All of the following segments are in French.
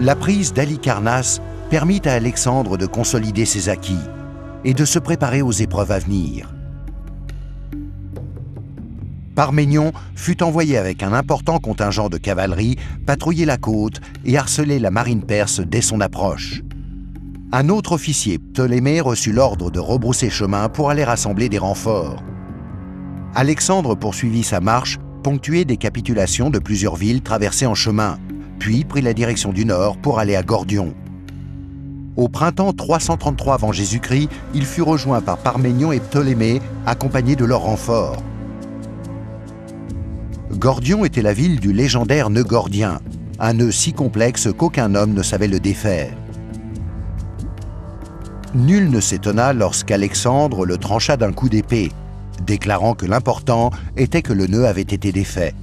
La prise d'Halicarnasse permit à Alexandre de consolider ses acquis et de se préparer aux épreuves à venir. Parménion fut envoyé avec un important contingent de cavalerie patrouiller la côte et harceler la marine perse dès son approche. Un autre officier, Ptolémée, reçut l'ordre de rebrousser chemin pour aller rassembler des renforts. Alexandre poursuivit sa marche, ponctuée des capitulations de plusieurs villes traversées en chemin, puis prit la direction du nord pour aller à Gordion. Au printemps 333 avant Jésus-Christ, il fut rejoint par Parménion et Ptolémée, accompagnés de leurs renforts. Gordion était la ville du légendaire nœud gordien, un nœud si complexe qu'aucun homme ne savait le défaire. Nul ne s'étonna lorsqu'Alexandre le trancha d'un coup d'épée, déclarant que l'important était que le nœud avait été défait.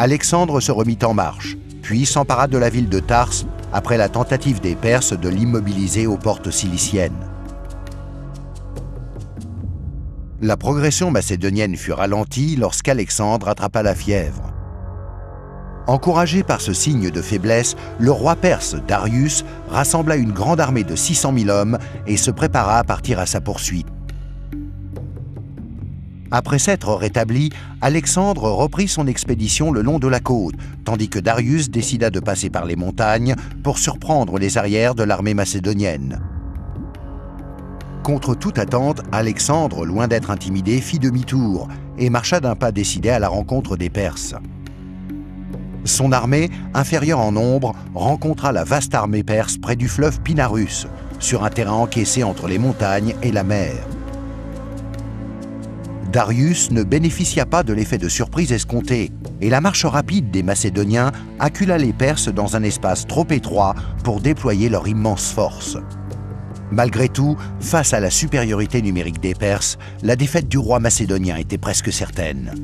Alexandre se remit en marche, puis s'empara de la ville de Tarse après la tentative des Perses de l'immobiliser aux portes ciliciennes. La progression macédonienne fut ralentie lorsqu'Alexandre attrapa la fièvre. Encouragé par ce signe de faiblesse, le roi perse Darius rassembla une grande armée de 600 000 hommes et se prépara à partir à sa poursuite. Après s'être rétabli, Alexandre reprit son expédition le long de la côte, tandis que Darius décida de passer par les montagnes pour surprendre les arrières de l'armée macédonienne. Contre toute attente, Alexandre, loin d'être intimidé, fit demi-tour et marcha d'un pas décidé à la rencontre des Perses. Son armée, inférieure en nombre, rencontra la vaste armée perse près du fleuve Pinarus, sur un terrain encaissé entre les montagnes et la mer. Darius ne bénéficia pas de l'effet de surprise escompté, et la marche rapide des Macédoniens accula les Perses dans un espace trop étroit pour déployer leur immense force. Malgré tout, face à la supériorité numérique des Perses, la défaite du roi macédonien était presque certaine.